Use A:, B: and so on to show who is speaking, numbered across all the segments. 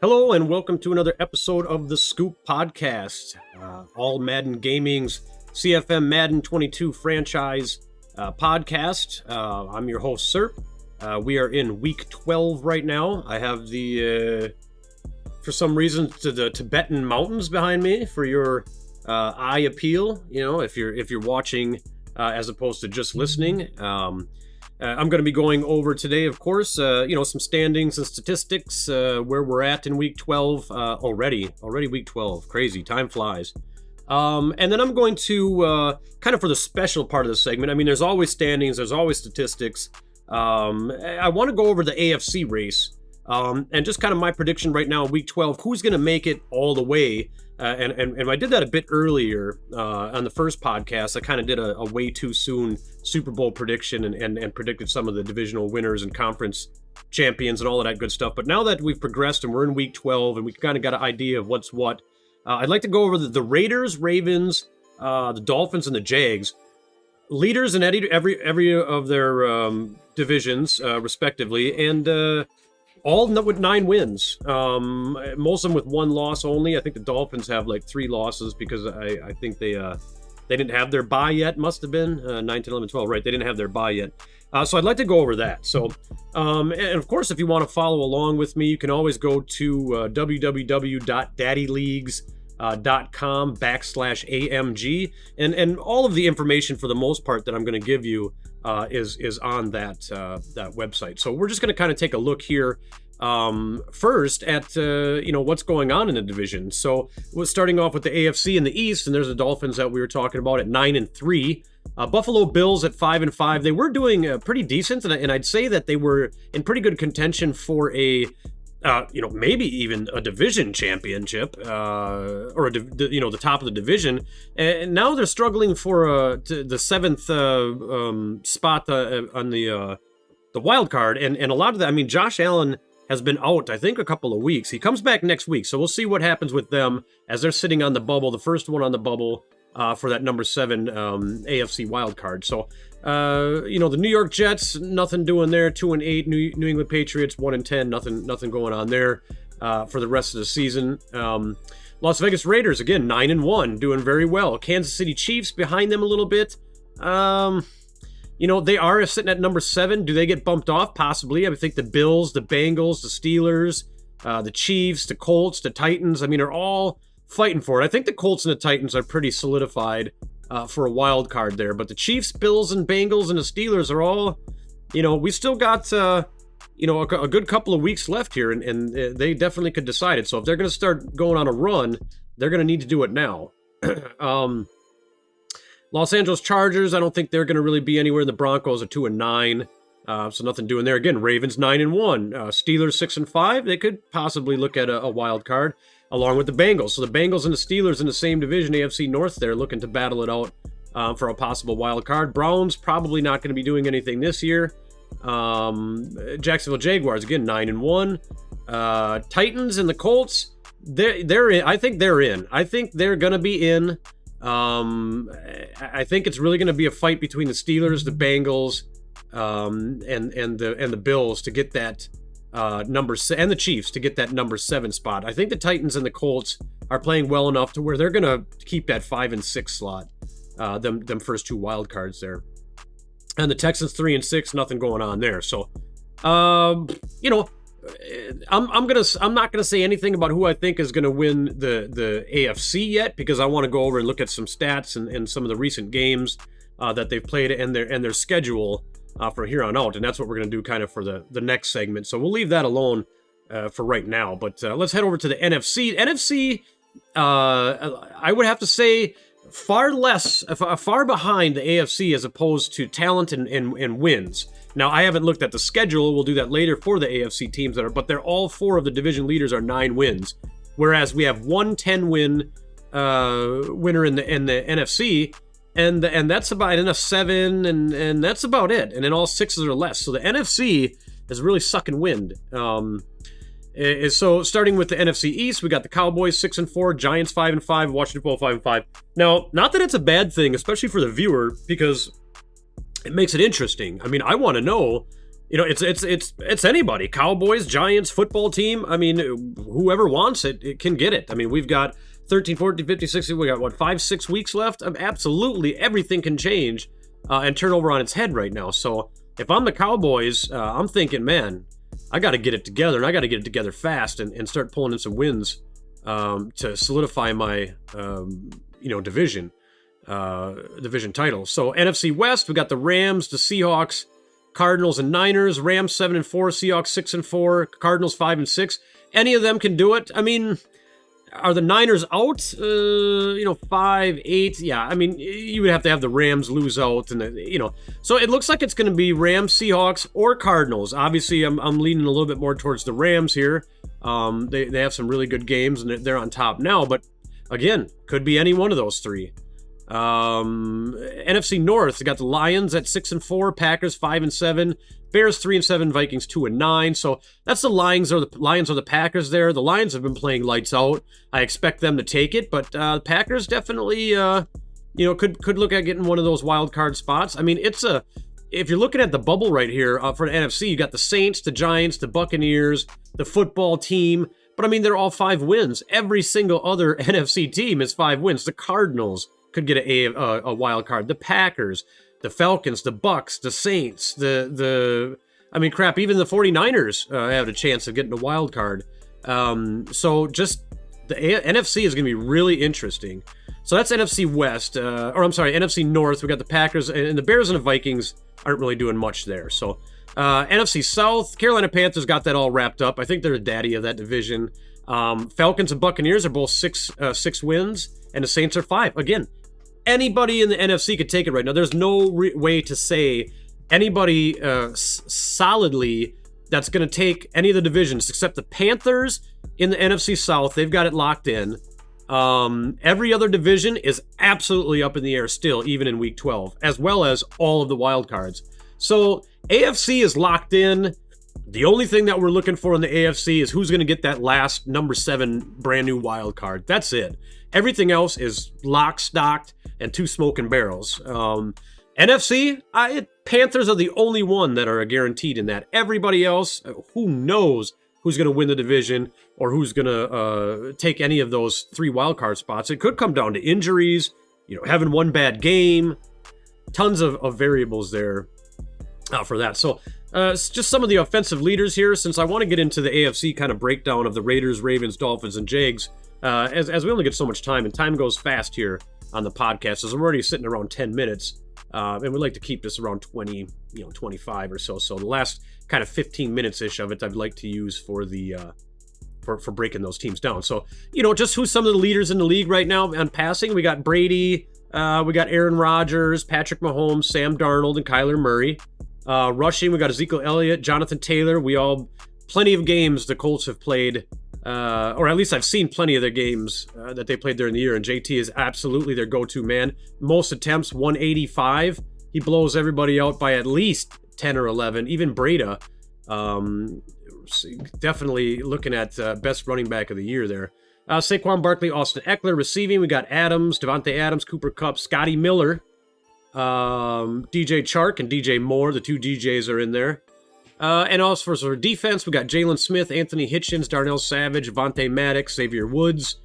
A: Hello and welcome to another episode of the Scoop Podcast, all Madden Gaming's CFM Madden 22 franchise podcast. I'm your host, Serp. We are in week 12 right now. I have the, for some reason, the Tibetan mountains behind me for your eye appeal. You know, if you're watching as opposed to just listening. I'm going to be going over today, of course, some standings and statistics, where we're at in week 12 already week 12. Crazy. Time flies. And then I'm going to, kind of for the special part of the segment, I mean, there's always standings, there's always statistics. I want to go over the AFC race, and just kind of my prediction right now, week 12, who's going to make it all the way. And I did that a bit earlier on the first podcast. I kind of did a way too soon Super Bowl prediction and predicted some of the divisional winners and conference champions and all of that good stuff. But now that we've progressed and we're in week 12 and we've kind of got an idea of what's what, I'd like to go over the Raiders, Ravens, the Dolphins, and the Jags. Leaders in every of their divisions, respectively, and all with 9 wins. Most of them with 1 loss only. I think the Dolphins have like 3 losses because I think they didn't have their bye yet. Must have been 9, 10, 11, 12. Right, they didn't have their bye yet. So I'd like to go over that. So, and of course, if you want to follow along with me, you can always go to www.daddyleagues.com/AMG, and all of the information for the most part that I'm going to give you is on that website. So we're just going to kind of take a look here first at what's going on in the division. So we're starting off with the AFC in the East, and there's the Dolphins that we were talking about at 9-3. Buffalo Bills at 5-5. They were doing pretty decent, and I'd say that they were in pretty good contention for a maybe even a division championship, or the top of the division. And now they're struggling for the 7th spot on the wild card. And a lot of that, I mean, Josh Allen has been out, I think, a couple of weeks. He comes back next week, so we'll see what happens with them as they're sitting on the bubble, the first one on the bubble for that number 7 AFC wild card. So, the New York Jets, nothing doing there. 2-8. New England Patriots 1-10. Nothing going on there for the rest of the season. Las Vegas Raiders again 9-1, doing very well. Kansas City Chiefs behind them a little bit. They are sitting at number 7. Do they get bumped off? Possibly. I think the Bills, the Bengals, the Steelers, the Chiefs, the Colts, the Titans, I mean, are all fighting for it. I think the Colts and the Titans are pretty solidified for a wild card there. But the Chiefs, Bills, and Bengals and the Steelers are all, we still got, a good couple of weeks left here, and they definitely could decide it. So if they're going to start going on a run, they're going to need to do it now. Los Angeles Chargers, I don't think they're going to really be anywhere. The Broncos are 2-9, so nothing doing there. Again, Ravens 9-1, Steelers 6-5. They could possibly look at a wild card along with the Bengals. So the Bengals and the Steelers in the same division, AFC North, there looking to battle it out for a possible wild card. Browns probably not going to be doing anything this year. Jacksonville Jaguars again 9-1. Titans and the Colts, they're in. I think they're in. I think they're going to be in. I think it's really going to be a fight between the Steelers, the Bengals, and the Bills to get that number, and the Chiefs to get that number 7 spot. I think the Titans and the Colts are playing well enough to where they're going to keep that 5 and 6 slot. Them first 2 wild cards there, and the Texans 3 and 6, nothing going on there. So, I'm not gonna say anything about who I think is gonna win the AFC yet, because I want to go over and look at some stats and some of the recent games that they've played and their schedule from here on out, and that's what we're gonna do kind of for the next segment. So we'll leave that alone for right now. But let's head over to the NFC. NFC, I would have to say far behind the AFC as opposed to talent and wins. Now, I haven't looked at the schedule. We'll do that later for the AFC teams but they're all 4 of the division leaders are 9 wins, whereas we have one 10-win winner in the NFC, and that's about in a 7, and that's about it. And then all 6s or less. So the NFC is really sucking wind. So starting with the NFC East, we got the Cowboys 6-4, Giants 5-5, Washington Football 5-5. Now, not that it's a bad thing, especially for the viewer, because it makes it interesting. I mean, I want to know, it's anybody, Cowboys, Giants, football team. I mean, whoever wants it, it can get it. I mean, we've got 13, 14, 15, 16, we got, 5-6 weeks left? Absolutely everything can change and turn over on its head right now. So if I'm the Cowboys, I'm thinking, man, I got to get it together, and I got to get it together fast and start pulling in some wins to solidify my, division title. So NFC West, we got the Rams, the Seahawks, Cardinals, and Niners. Rams 7-4, Seahawks 6-4, Cardinals 5-6. Any of them can do it. I mean, are the Niners out? 5-8. Yeah, I mean, you would have to have the Rams lose out, and so it looks like it's going to be Rams, Seahawks, or Cardinals. Obviously, I'm leaning a little bit more towards the Rams here. They have some really good games, and they're on top now. But again, could be any one of those three. NFC North, they got the Lions at 6-4, Packers 5-7, Bears 3-7, Vikings 2-9. So that's the Lions or the Packers there. The Lions have been playing lights out. I expect them to take it, but the Packers definitely could look at getting one of those wild card spots. I mean, if you're looking at the bubble right here for the NFC, you got the Saints, the Giants, the Buccaneers, the football team. But I mean, they're all 5 wins. Every single other NFC team is 5 wins. The Cardinals could get a wild card. The Packers, the Falcons, the Bucks, the Saints, even the 49ers have a chance of getting a wild card. So just the NFC is going to be really interesting. So that's NFC West, NFC North. We got the Packers, and the Bears and the Vikings aren't really doing much there. So NFC South, Carolina Panthers got that all wrapped up. I think they're the daddy of that division. Falcons and Buccaneers are both 6 wins, and the Saints are 5. Again, anybody in the NFC could take it right now. There's no way to say anybody solidly that's going to take any of the divisions except the Panthers in the NFC South. They've got it locked in. Every other division is absolutely up in the air still, even in Week 12, as well as all of the wild cards. So AFC is locked in. The only thing that we're looking for in the AFC is who's going to get that last number 7 brand new wild card. That's it. Everything else is locked, stocked, and 2 smoking barrels. NFC, Panthers are the only one that are guaranteed in that. Everybody else, who knows who's going to win the division or who's going to take any of those 3 wild card spots. It could come down to injuries, having one bad game, tons of variables there for that. So it's just some of the offensive leaders here, since I want to get into the AFC kind of breakdown of the Raiders, Ravens, Dolphins, and Jags, as we only get so much time, and time goes fast here on the podcast, as I'm already sitting around 10 minutes, and we'd like to keep this around 20, 25 or so. So the last kind of 15 minutes-ish of it, I'd like to use for the for breaking those teams down. So, just who's some of the leaders in the league right now on passing. We got Brady, we got Aaron Rodgers, Patrick Mahomes, Sam Darnold, and Kyler Murray. Rushing, we got Ezekiel Elliott, Jonathan Taylor. Plenty of games the Colts have played, or at least I've seen plenty of their games that they played during the year, and JT is absolutely their go-to man. Most attempts, 185. He blows everybody out by at least 10 or 11. Even Breda, definitely looking at best running back of the year there. Saquon Barkley, Austin Eckler. Receiving, we got Adams, Devontae Adams, Cooper Kupp, Scotty Miller, DJ Chark, and DJ Moore. The 2 DJs are in there. And also for defense, we got Jalen Smith, Anthony Hitchens, Darnell Savage, Vontae Maddox, Xavier Woods.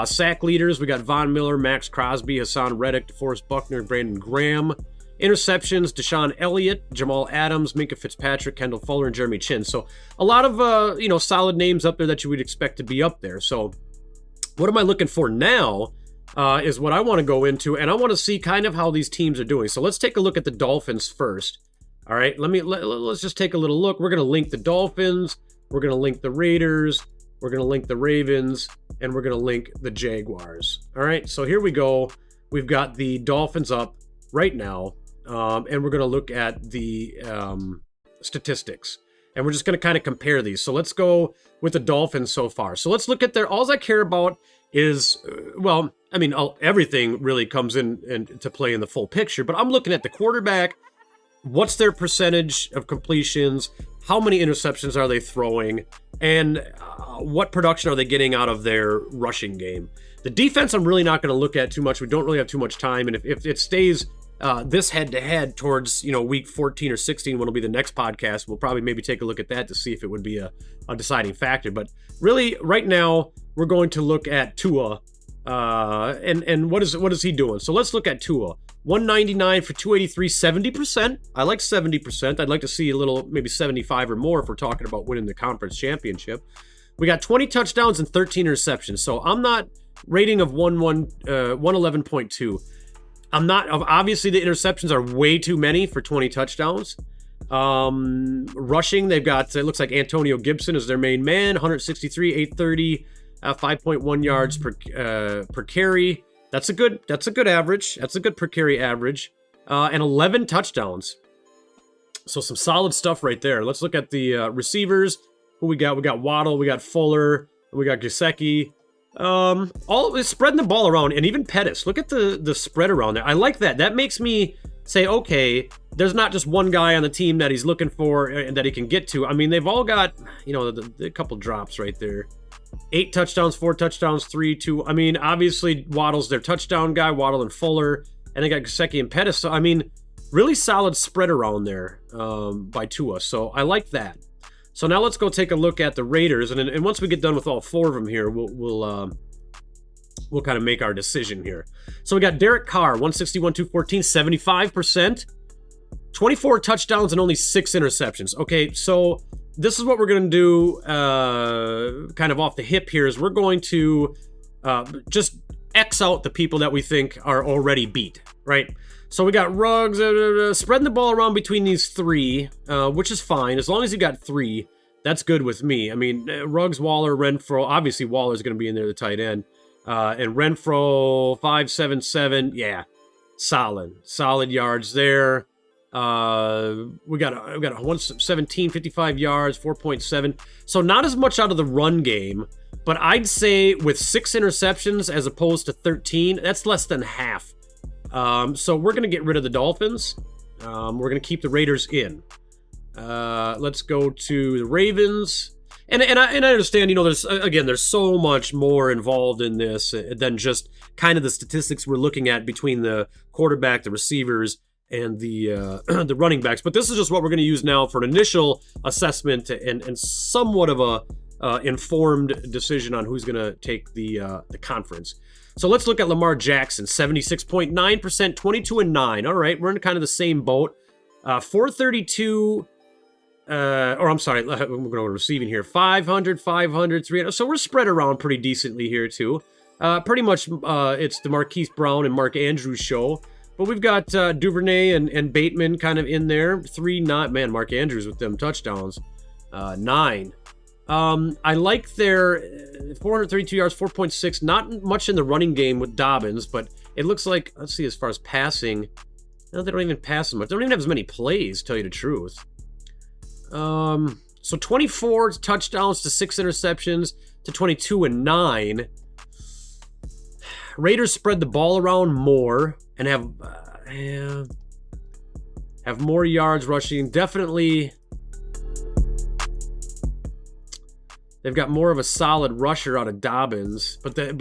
A: Sack leaders, we got Von Miller, Max Crosby, Hassan Reddick, DeForest Buckner, Brandon Graham. Interceptions, Deshaun Elliott, Jamal Adams, Minka Fitzpatrick, Kendall Fuller, and Jeremy Chin. So a lot of, solid names up there that you would expect to be up there. So what am I looking for now is what I want to go into, and I want to see kind of how these teams are doing. So let's take a look at the Dolphins first. All right, let's just take a little look. We're going to link the Dolphins. We're going to link the Raiders. We're going to link the Ravens. And we're going to link the Jaguars. All right, so here we go. We've got the Dolphins up right now. And we're going to look at the statistics. And we're just going to kind of compare these. So let's go with the Dolphins so far. So let's look at all I care about is, everything really comes in to play in the full picture. But I'm looking at the quarterback. What's their percentage of completions? How many interceptions are they throwing? And what production are they getting out of their rushing game? The defense I'm really not going to look at too much. We don't really have too much time. And if it stays this head-to-head towards, week 14 or 16, when will be the next podcast. We'll probably maybe take a look at that to see if it would be a deciding factor. But really, right now, we're going to look at Tua. And what is he doing? So let's look at Tua. 199 for 283, 70%. I like 70%. I'd like to see a little, maybe 75 or more if we're talking about winning the conference championship. We got 20 touchdowns and 13 interceptions. So I'm not rating of 111.2. I'm not, obviously the interceptions are way too many for 20 touchdowns. Rushing, they've got, it looks like Antonio Gibson is their main man, 163, 830, 5.1 yards per carry. That's a good average. That's a good per carry average. And 11 touchdowns. So some solid stuff right there. Let's look at the receivers. Who we got? We got Waddle, we got Fuller, we got Gesicki. All spreading the ball around, and even Pettis. Look at the spread around there. I like that. That makes me say, okay, there's not just one guy on the team that he's looking for and that he can get to. I mean, they've all got, a couple drops right there. 8 touchdowns, 4 touchdowns, 3, 2. I mean, obviously Waddle's their touchdown guy, Waddle and Fuller, and they got Gesicki and Pettis. So I mean, really solid spread around there by Tua. So I like that. So now let's go take a look at the Raiders, and once we get done with all 4 of them here, we'll kind of make our decision here. So we got Derek Carr, 161, 214, 75%, 24 touchdowns and only 6 interceptions. Okay, so this is what we're going to do kind of off the hip here, is we're going to just X out the people that we think are already beat, right? So we got Ruggs, spreading the ball around between these 3, which is fine. As long as you got 3, that's good with me. I mean, Ruggs, Waller, Renfro. Obviously, Waller's going to be in there, the tight end. And Renfro, 5.77. Yeah, solid yards there. We got 117, 55 yards, 4.7. So not as much out of the run game, but I'd say with 6 interceptions as opposed to 13, that's less than half. So we're going to get rid of the Dolphins. We're going to keep the Raiders in. Let's go to the Ravens. And I understand, there's so much more involved in this than just kind of the statistics we're looking at between the quarterback, the receivers, and the running backs. But this is just what we're going to use now for an initial assessment and somewhat of a informed decision on who's going to take the conference. So let's look at Lamar Jackson, 76.9%, 22-9. All right, we're in kind of the same boat. 432, I'm going to go to receiving here. 500, 500, 300. So we're spread around pretty decently here too. Pretty much it's the Marquise Brown and Mark Andrews show. But we've got Duvernay and Bateman kind of in there. 3-9. Man, Mark Andrews with them touchdowns. 9. I like their 432 yards, 4.6. Not much in the running game with Dobbins, but it looks like, let's see, as far as passing, no, they don't even pass as much. They don't even have as many plays, to tell you the truth. So 24 touchdowns to 6 interceptions to 22-9. Raiders spread the ball around more and have more yards rushing. Definitely. They've got more of a solid rusher out of Dobbins, but the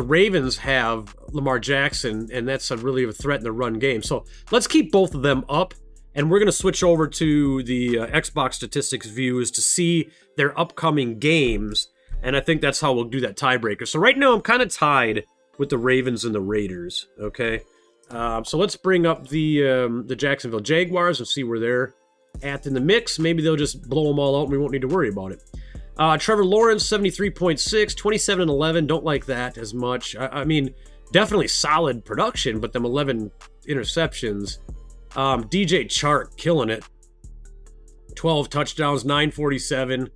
A: Ravens have Lamar Jackson, and that's really a threat in the run game. So let's keep both of them up, and we're going to switch over to the Xbox statistics views to see their upcoming games, and I think that's how we'll do that tiebreaker. So right now I'm kind of tied with the Ravens and the Raiders. Okay, so let's bring up the Jacksonville Jaguars and see where they're at in the mix. Maybe they'll just blow them all out and we won't need to worry about it. Trevor Lawrence, 73.6, 27-11. Don't like that as much. I mean, definitely solid production, but them 11 interceptions. DJ Chark killing it. 12 touchdowns, 947.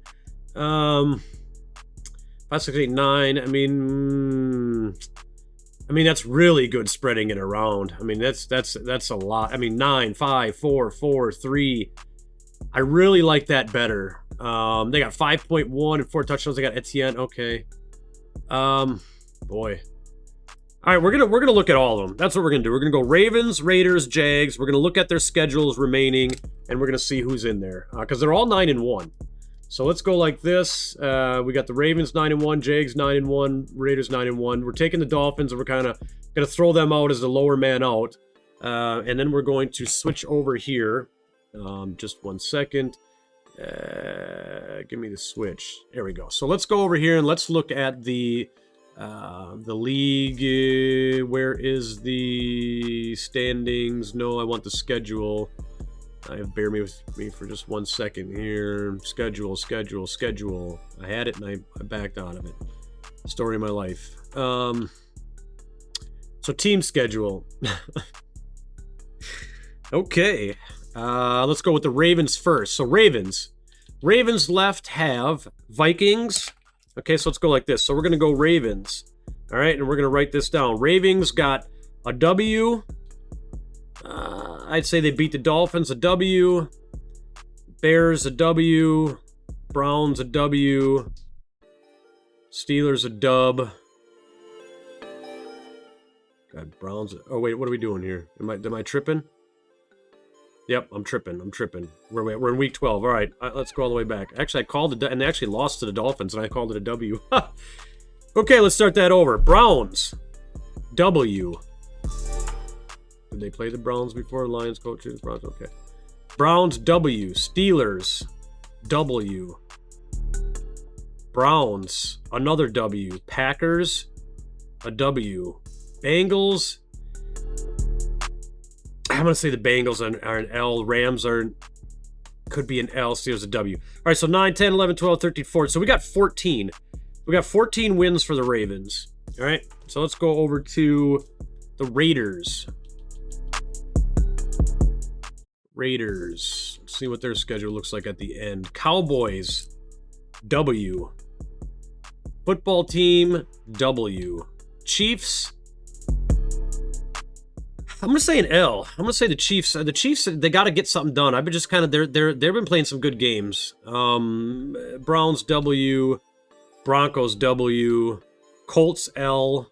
A: 5, 6, 8, 9. I mean, that's really good spreading it around. I mean, that's a lot. I mean, 9, 5, 4, 4, 3. I really like that better. They got 5.1 and 4 touchdowns. They got Etienne. Okay. Boy. All right, we're gonna look at all of them. That's what we're gonna do. We're gonna go Ravens, Raiders, Jags. We're gonna look at their schedules remaining, and we're gonna see who's in there because they're all 9-1. So let's go like this. We got the Ravens 9-1, Jags 9-1, Raiders 9-1. We're taking the Dolphins, and we're kind of going to throw them out as the lower man out. And then we're going to switch over here. Just 1 second. Give me the switch. There we go. So let's go over here and let's look at the league. Where is the standings? No, I want the schedule. Bear with me for just 1 second here. Schedule. I had it and I backed out of it. Story of my life. So team schedule. Okay. Let's go with the Ravens first. So Ravens left have Vikings. Okay, so let's go like this. So we're going to go Ravens. All right, and we're going to write this down. Ravens got a W. I'd say they beat the Dolphins, a W. Bears, a W. Browns, a W. Steelers, a dub. God, Browns. Oh, wait, what are we doing here? Am I tripping? Yep, I'm tripping. We're in week 12. All right, let's go all the way back. Actually, I called it, and they actually lost to the Dolphins, and I called it a W. Okay, let's start that over. Browns, W. Did they play the Browns before? Lions, coaches, Browns. Okay. Browns, W. Steelers, W. Browns, another W. Packers, a W. Bengals. I'm going to say the Bengals are an L. Rams could be an L. Steelers a W. All right, so 9, 10, 11, 12, 13, 14. So we got 14. We got 14 wins for the Ravens. All right, so let's go over to the Raiders. Let's see what their schedule looks like at the end. Cowboys, W. Football team, W. Chiefs, I'm gonna say an L. I'm gonna say the Chiefs. The Chiefs, they got to get something done. I've been just kind of they've been playing some good games. Browns, W. Broncos, W. Colts, L.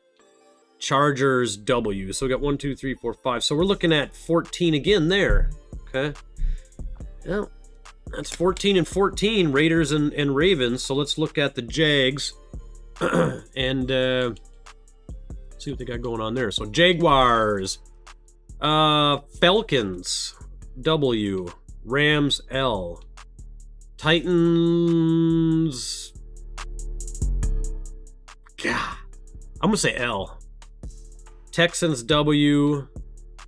A: Chargers, W. So we got 1, 2, 3, 4, 5. So we're looking at 14 again there. Okay. Yeah, that's 14 and 14, Raiders and Ravens. So let's look at the Jags and see what they got going on there. So Jaguars, Falcons, W. Rams, L. Titans, God, I'm gonna say L. Texans, W.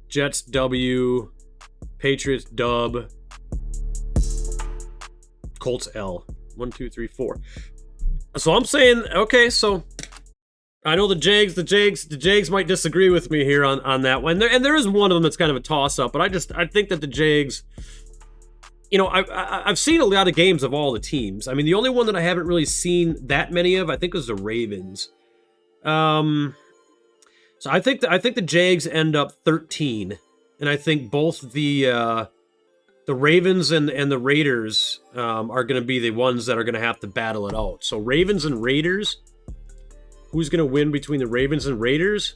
A: Jets, W. Patriots, dub. Colts, L. 1, 2, 3, 4. So I'm saying, okay, so I know the Jags might disagree with me here on that one. And there is one of them that's kind of a toss-up, but I think that the Jags, I've seen a lot of games of all the teams. I mean, the only one that I haven't really seen that many of, I think, was the Ravens. So I think the Jags end up 13. And I think both the Ravens and the Raiders are going to be the ones that are going to have to battle it out. So Ravens and Raiders, who's going to win between the Ravens and Raiders?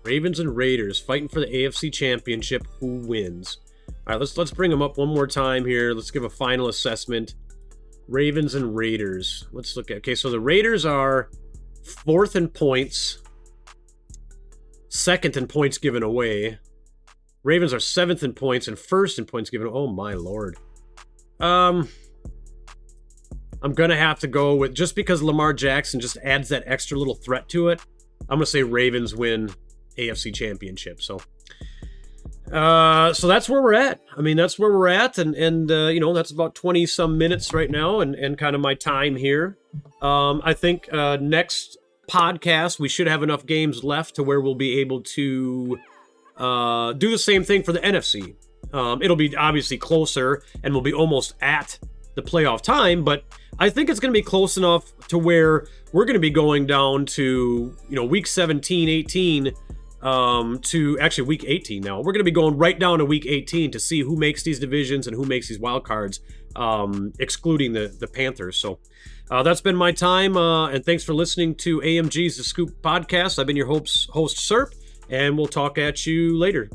A: Ravens and Raiders fighting for the AFC Championship. Who wins? All right, let's bring them up one more time here. Let's give a final assessment. Ravens and Raiders. Let's look at. Okay, so the Raiders are 4th in points. 2nd in points given away. Ravens are 7th in points and 1st in points given. Oh my lord. I'm gonna have to go with, just because Lamar Jackson just adds that extra little threat to it, I'm gonna say Ravens win AFC Championship. So that's where we're at. I mean, that's where we're at, and that's about 20 some minutes right now, and kind of my time here. I think next podcast we should have enough games left to where we'll be able to do the same thing for the NFC. It'll be obviously closer, and we'll be almost at the playoff time, but I think it's going to be close enough to where we're going to be going down to week 17, 18, to actually week 18 now. We're going to be going right down to week 18 to see who makes these divisions and who makes these wild cards, excluding the Panthers. So that's been my time, and thanks for listening to AMG's The Scoop podcast. I've been your host, Serp, and we'll talk at you later.